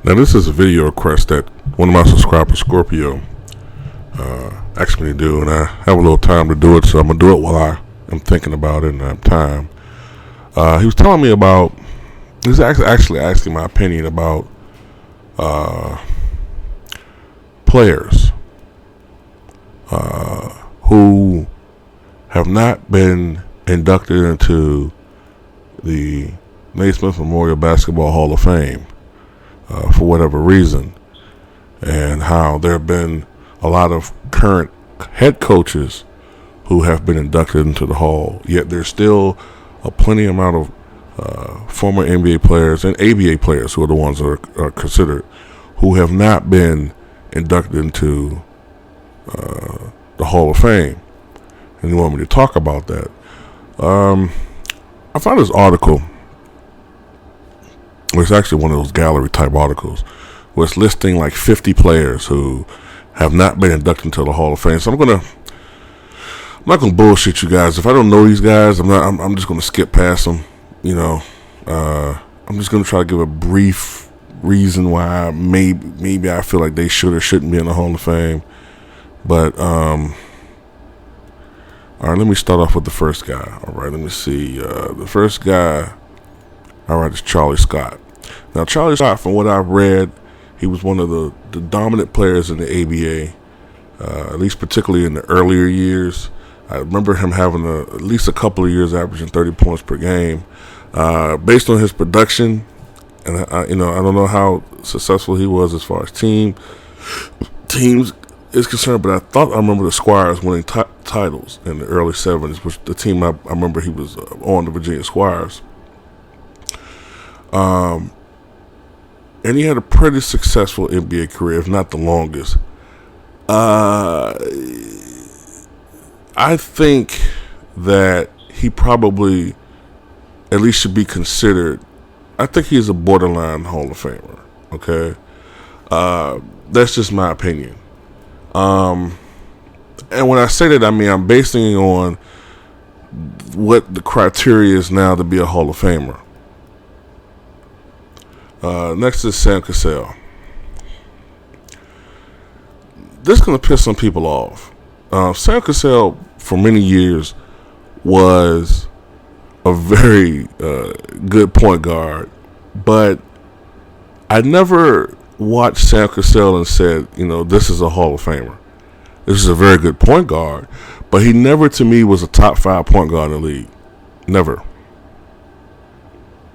Now, this is a video request that one of my subscribers, Scorpio, asked me to do, and I have a little time to do it, so I'm going to do it while I am thinking about it and I have time. He was telling me about, he was actually asking my opinion about players who have not been inducted into the Naismith Memorial Basketball Hall of Fame for whatever reason, and how there have been a lot of current head coaches who have been inducted into the hall, yet there's still a plenty amount of former NBA players and ABA players, who are the ones that are considered, who have not been inducted into the Hall of Fame. And you want me to talk about that. I found this article. It's actually one of those gallery type articles where it's listing like 50 players who have not been inducted into the Hall of Fame. So I'm not gonna bullshit you guys. If I don't know these guys, I'm just gonna skip past them. You know, I'm just gonna try to give a brief reason why maybe I feel like they should or shouldn't be in the Hall of Fame. But all right, let me start off with the first guy. All right, let me see. The first guy, all right, is Charlie Scott. Now, Charlie Scott, from what I've read, he was one of the dominant players in the ABA, at least particularly in the earlier years. I remember him having at least a couple of years averaging 30 points per game. Based on his production, and I don't know how successful he was as far as teams is concerned, but I remember the Squires winning titles in the early 70s, which the team I remember he was on, the Virginia Squires. And he had a pretty successful NBA career, if not the longest. I think that he probably at least should be considered. I think he's a borderline Hall of Famer. Okay, that's just my opinion. And when I say that, I mean I'm basing it on what the criteria is now to be a Hall of Famer. Next is Sam Cassell. This is going to piss some people off. Sam Cassell, for many years, was a very good point guard, but I never watched Sam Cassell and said, this is a Hall of Famer. This is a very good point guard, but he never, to me, was a top 5 point guard in the league. Never.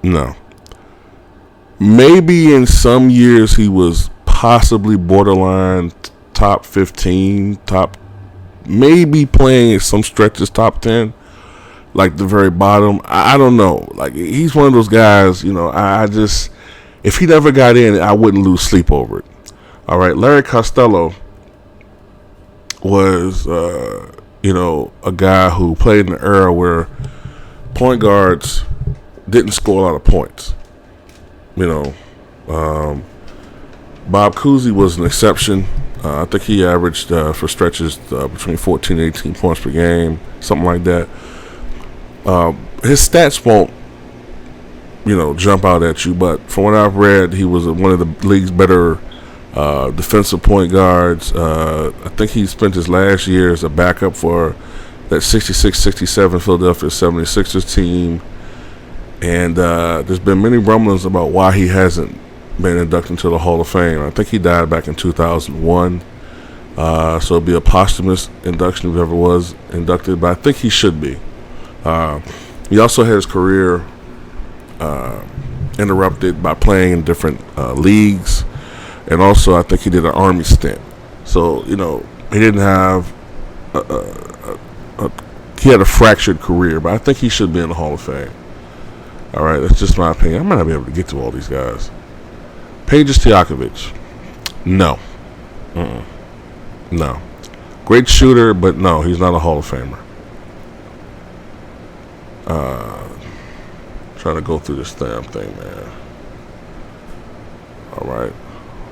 No. Maybe in some years he was possibly borderline top 15, maybe playing at some stretches top 10, like the very bottom. I don't know. Like, he's one of those guys, I just, if he never got in, I wouldn't lose sleep over it. All right, Larry Costello was, a guy who played in an era where point guards didn't score a lot of points. Bob Cousy was an exception. I think he averaged for stretches between 14 and 18 points per game, something like that. His stats won't, jump out at you, but from what I've read, he was one of the league's better defensive point guards. I think he spent his last year as a backup for that 66-67 Philadelphia 76ers team. And there's been many rumblings about why he hasn't been inducted into the Hall of Fame. I think he died back in 2001. So it'll be a posthumous induction if he ever was inducted, but I think he should be. He also had his career interrupted by playing in different leagues. And also I think he did an Army stint. So, he didn't have he had a fractured career, but I think he should be in the Hall of Fame. All right, that's just my opinion. I might not be able to get to all these guys. Peja Stojakovic. No. No. Great shooter, but no, he's not a Hall of Famer. Trying to go through this damn thing, man. All right.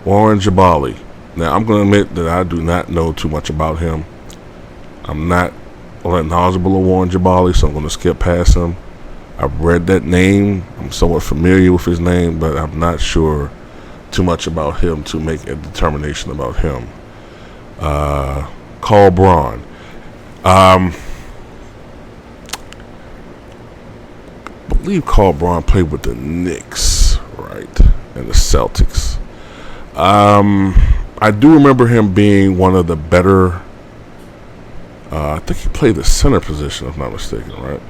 Warren Jabali. Now, I'm going to admit that I do not know too much about him. I'm not all that knowledgeable of Warren Jabali, so I'm going to skip past him. I've read that name. I'm somewhat familiar with his name, but I'm not sure too much about him to make a determination about him. Carl Braun. I believe Carl Braun played with the Knicks, right, and the Celtics. I do remember him being one of the better. I think he played the center position, if I'm not mistaken, right?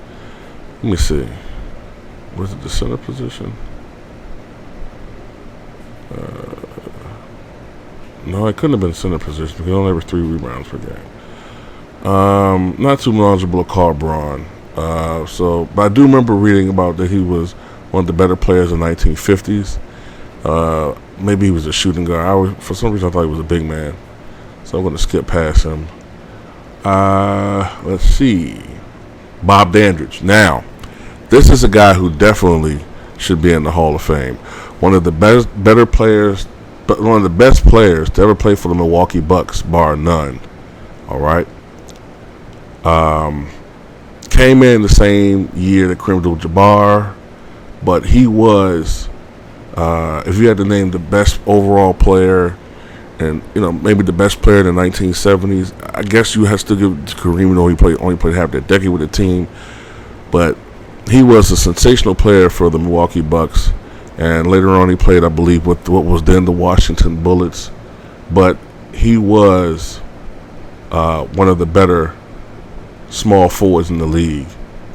Let me see. Was it the center position? No, it couldn't have been center position because he only averaged 3 rebounds per game. Not too knowledgeable of Carl Braun. But I do remember reading about that he was one of the better players in the 1950s. Maybe he was a shooting guard. For some reason, I thought he was a big man. So I'm going to skip past him. Let's see. Bob Dandridge. Now, this is a guy who definitely should be in the Hall of Fame. One of the best players to ever play for the Milwaukee Bucks, bar none. All right. Came in the same year that Kareem Abdul-Jabbar, but he was, if you had to name the best overall player, and maybe the best player in the 1970s, I guess you have to give it to Kareem, though he only played half that decade with the team. But he was a sensational player for the Milwaukee Bucks, and later on he played, I believe, with what was then the Washington Bullets. But he was one of the better small forwards in the league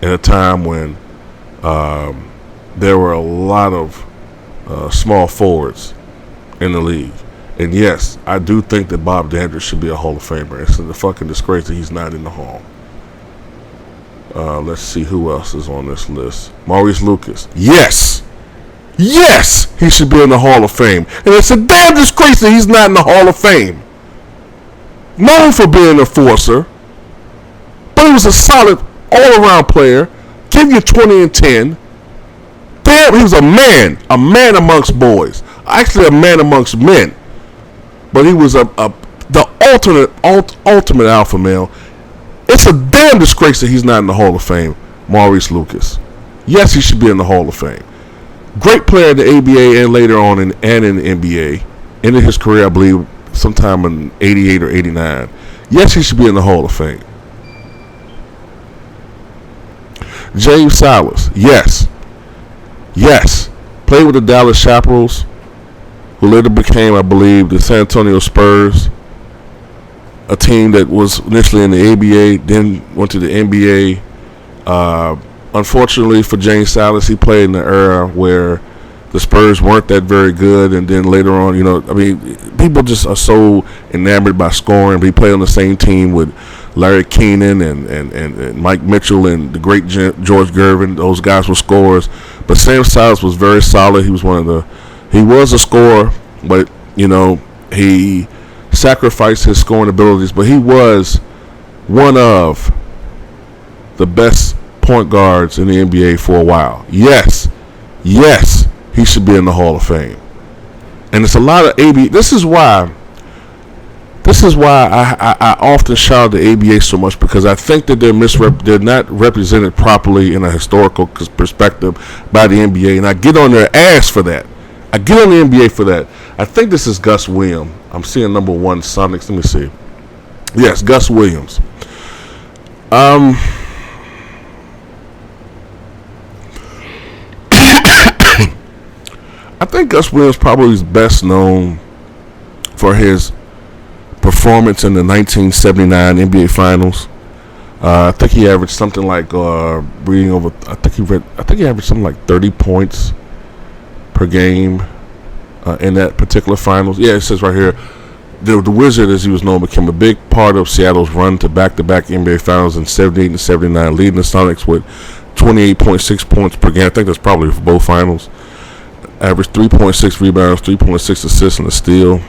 at a time when there were a lot of small forwards in the league. And yes, I do think that Bob Dandridge should be a Hall of Famer. It's a fucking disgrace that he's not in the Hall. Let's see who else is on this list. Maurice Lucas. Yes, he should be in the Hall of Fame. And it's a damn disgrace that he's not in the Hall of Fame. Known for being an enforcer, but he was a solid all-around player. Give you 20 and 10. Damn, he was a man amongst boys. Actually, a man amongst men. But he was the ultimate alpha male. It's a damn disgrace that he's not in the Hall of Fame, Maurice Lucas. Yes, he should be in the Hall of Fame. Great player in the ABA and later on in the NBA. Ended his career, I believe, sometime in 88 or 89. Yes, he should be in the Hall of Fame. James Silas. Yes. Played with the Dallas Chaparrals, who later became, I believe, the San Antonio Spurs, a team that was initially in the ABA, then went to the NBA. Unfortunately for James Silas, he played in the era where the Spurs weren't that very good, and then later on, people just are so enamored by scoring. But he played on the same team with Larry Keenan and Mike Mitchell and the great George Gervin. Those guys were scorers. But Sam Silas was very solid. He was he was a scorer, but he sacrificed his scoring abilities. But he was one of the best point guards in the NBA for a while. Yes, he should be in the Hall of Fame. And it's a lot of ABA. This is why I often shout the ABA so much, because I think that they're not represented properly in a historical perspective by the NBA, and I get on their ass for that. I get on the NBA for that. I think this is Gus Williams. I'm seeing number 1 Sonics. Let me see. Yes, Gus Williams. I think Gus Williams probably is best known for his performance in the 1979 NBA Finals. I think he averaged something like I think he averaged something like 30 points per game in that particular finals. Yeah, it says right here, the Wizard, as he was known, became a big part of Seattle's run to back-to-back NBA Finals in 78 and 79, leading the Sonics with 28.6 points per game. I think that's probably for both finals. Averaged 3.6 rebounds, 3.6 assists, and a steal.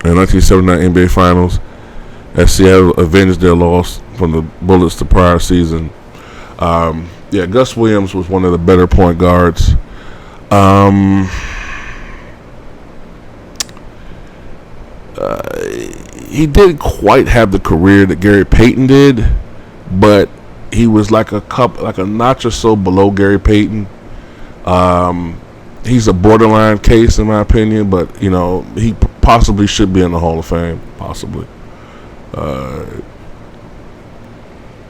In 1979 NBA Finals, as Seattle avenged their loss from the Bullets the prior season. Gus Williams was one of the better point guards. He didn't quite have the career that Gary Payton did, but he was like a notch or so below Gary Payton. he's a borderline case in my opinion, but he possibly should be in the Hall of Fame. Possibly. I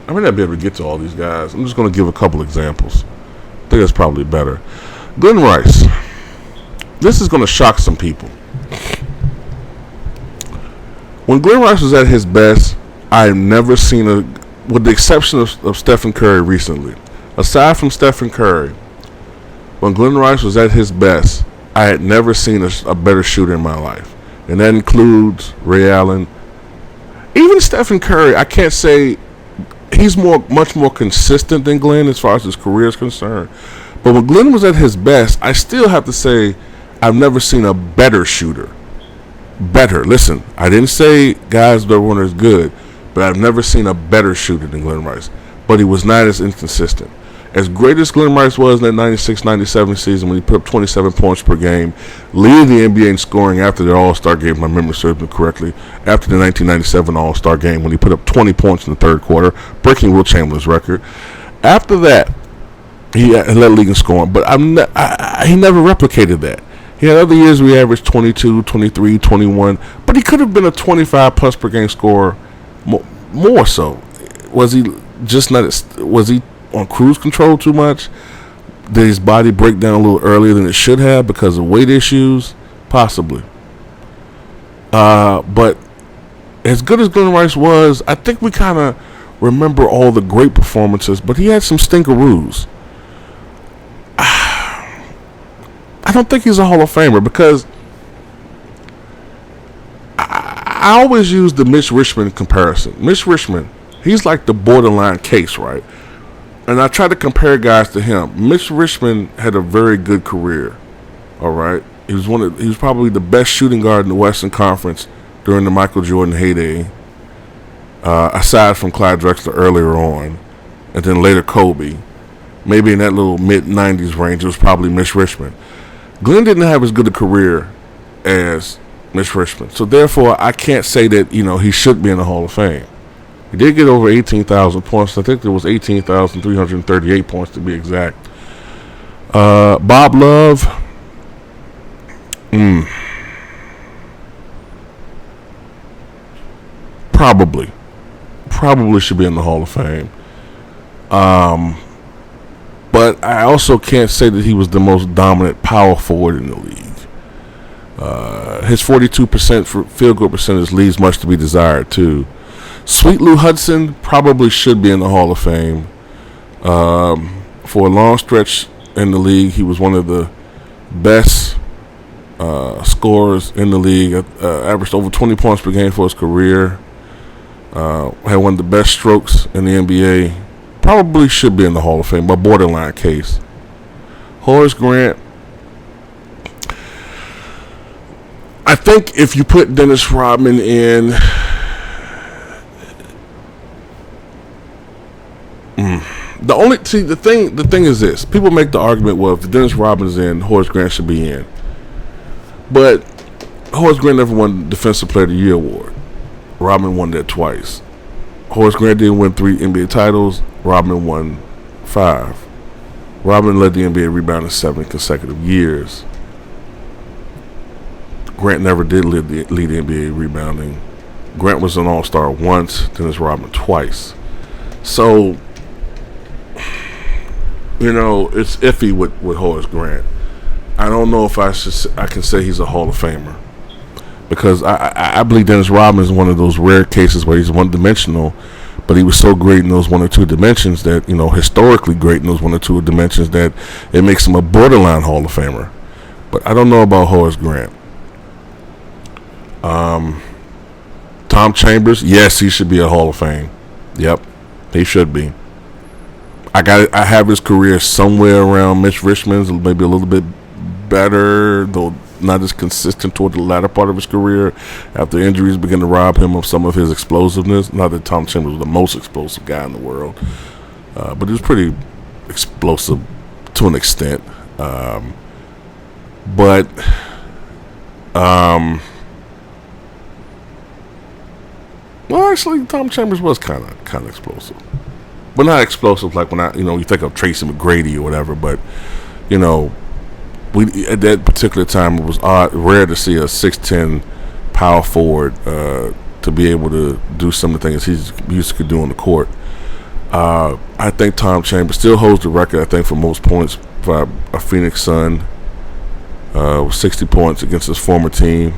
may not be able to get to all these guys. I'm just going to give a couple examples. I think that's probably better. Glen Rice. This is going to shock some people. When Glen Rice was at his best, I've never seen with the exception of Stephen Curry recently. Aside from Stephen Curry, when Glen Rice was at his best, I had never seen a better shooter in my life. And that includes Ray Allen. Even Stephen Curry, I can't say he's much more consistent than Glen as far as his career is concerned. But when Glen was at his best, I still have to say I've never seen a better shooter. Better. Listen, I didn't say guys that weren't as good, but I've never seen a better shooter than Glen Rice. But he was not as inconsistent. As great as Glen Rice was in that 96-97 season when he put up 27 points per game, leading the NBA in scoring after the All-Star game, if my memory serves me correctly, after the 1997 All-Star game when he put up 20 points in the third quarter, breaking Wilt Chamberlain's record. After that, he led the league in scoring, but he never replicated that. He had other years where he averaged 22, 23, 21, but he could have been a 25-plus per game scorer more so. Was he just not? Was he on cruise control too much? Did his body break down a little earlier than it should have because of weight issues? Possibly. But as good as Glen Rice was, I think we kind of remember all the great performances, but he had some stinkeroos. I don't think he's a Hall of Famer because I always use the Mitch Richmond comparison. Mitch Richmond, he's like the borderline case, right? And I try to compare guys to him. Mitch Richmond had a very good career. All right, he was probably the best shooting guard in the Western Conference during the Michael Jordan heyday, aside from Clyde Drexler earlier on, and then later Kobe. Maybe in that little mid-90s range, it was probably Mitch Richmond. Glen didn't have as good a career as Mitch Richmond, so therefore I can't say that he should be in the Hall of Fame. He did get over 18,000 points. I think there was 18,338 points to be exact. Bob Love. Probably should be in the Hall of Fame. But I also can't say that he was the most dominant power forward in the league. His 42% field goal percentage leaves much to be desired too. Sweet Lou Hudson probably should be in the Hall of Fame. For a long stretch in the league, he was one of the best scorers in the league. Averaged over 20 points per game for his career. Had one of the best strokes in the NBA. Probably should be in the Hall of Fame, but borderline case. Horace Grant. I think if you put Dennis Rodman in, the thing is this: people make the argument, well, if Dennis Rodman's in, Horace Grant should be in. But Horace Grant never won Defensive Player of the Year award. Rodman won that twice. Horace Grant didn't win 3 NBA titles. Rodman won 5. Rodman led the NBA rebounding 7 consecutive years. Grant never did lead the NBA rebounding. Grant was an All-Star once, Dennis Rodman twice. So, it's iffy with Horace Grant. I don't know if I can say he's a Hall of Famer. Because I believe Dennis Rodman is one of those rare cases where he's one-dimensional, but he was so great in those one or two dimensions that, historically great in those one or two dimensions that it makes him a borderline Hall of Famer. But I don't know about Horace Grant. Tom Chambers, yes, he should be a Hall of Fame. Yep, he should be. I have his career somewhere around Mitch Richmond's, maybe a little bit better, though not as consistent toward the latter part of his career after injuries began to rob him of some of his explosiveness. Not that Tom Chambers was the most explosive guy in the world, but he was pretty explosive to an extent. Well, actually, Tom Chambers was kind of explosive, but not explosive like when you think of Tracy McGrady or whatever. But we at that particular time it was rare to see a 6'10" power forward to be able to do some of the things he used to do on the court. I think Tom Chambers still holds the record, I think, for most points by a Phoenix Sun, with 60 points against his former team.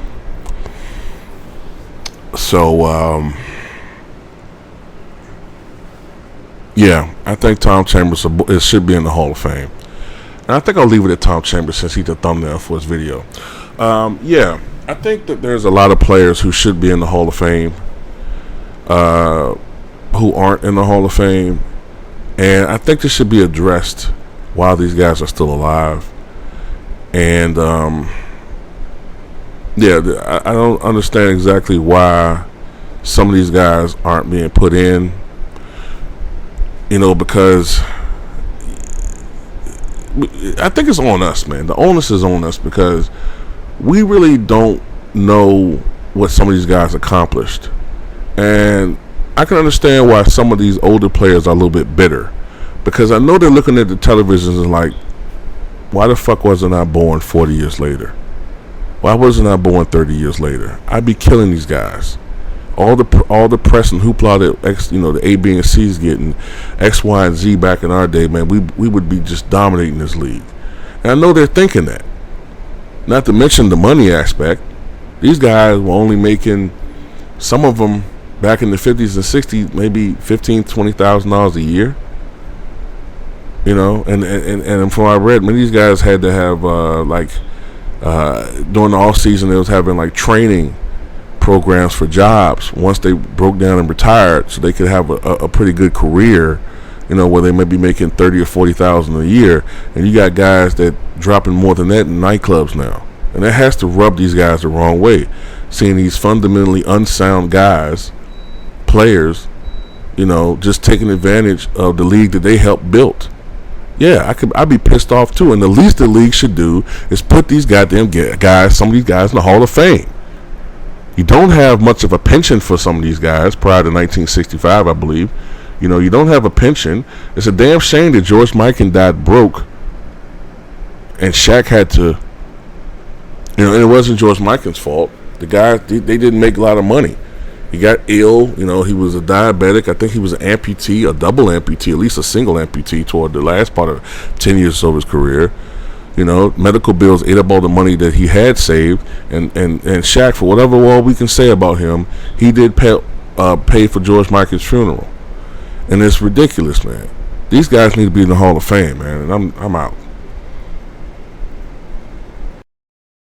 So, yeah, I think Tom Chambers should be in the Hall of Fame. And I think I'll leave it at Tom Chambers since he's the thumbnail for his video. Yeah, I think that there's a lot of players who should be in the Hall of Fame who aren't in the Hall of Fame. And I think this should be addressed while these guys are still alive. And, yeah, I don't understand exactly why some of these guys aren't being put in. You know, because I think it's on us, man. The onus is on us because we really don't know what some of these guys accomplished. And I can understand why some of these older players are a little bit bitter, because I know they're looking at the televisions and like, why the fuck wasn't I born 40 years later? Why wasn't I born 30 years later? I'd be killing these guys. All the press and hoopla that the A, B, and C's getting, X, Y, and Z back in our day, man, we would be just dominating this league. And I know they're thinking that. Not to mention the money aspect. These guys were only making, some of them back in the 50s and 60s, maybe $15,000, $20,000 a year. You know, and from what I read, many of these guys had to have during the off season, they was having like training programs for jobs once they broke down and retired, so they could have a pretty good career, you know, where they may be making 30 or 40,000 a year. And you got guys that dropping more than that in nightclubs now, and that has to rub these guys the wrong way. Seeing these fundamentally unsound guys, players, you know, just taking advantage of the league that they helped build. Yeah, I'd be pissed off too. And the least the league should do is put these goddamn guys, some of these guys, in the Hall of Fame. You don't have much of a pension for some of these guys prior to 1965, I believe. You know, you don't have a pension. It's a damn shame that George Mikan died broke, and Shaq had to, you know, and it wasn't George Mikan's fault. The guy, they didn't make a lot of money. He got ill, you know, he was a diabetic. I think he was an amputee, a double amputee, at least a single amputee toward the last part of 10 years of his career. You know, medical bills ate up all the money that he had saved, and Shaq, for whatever all we can say about him, he did pay for George Mikan's funeral. And it's ridiculous, man. These guys need to be in the Hall of Fame, man, and I'm out.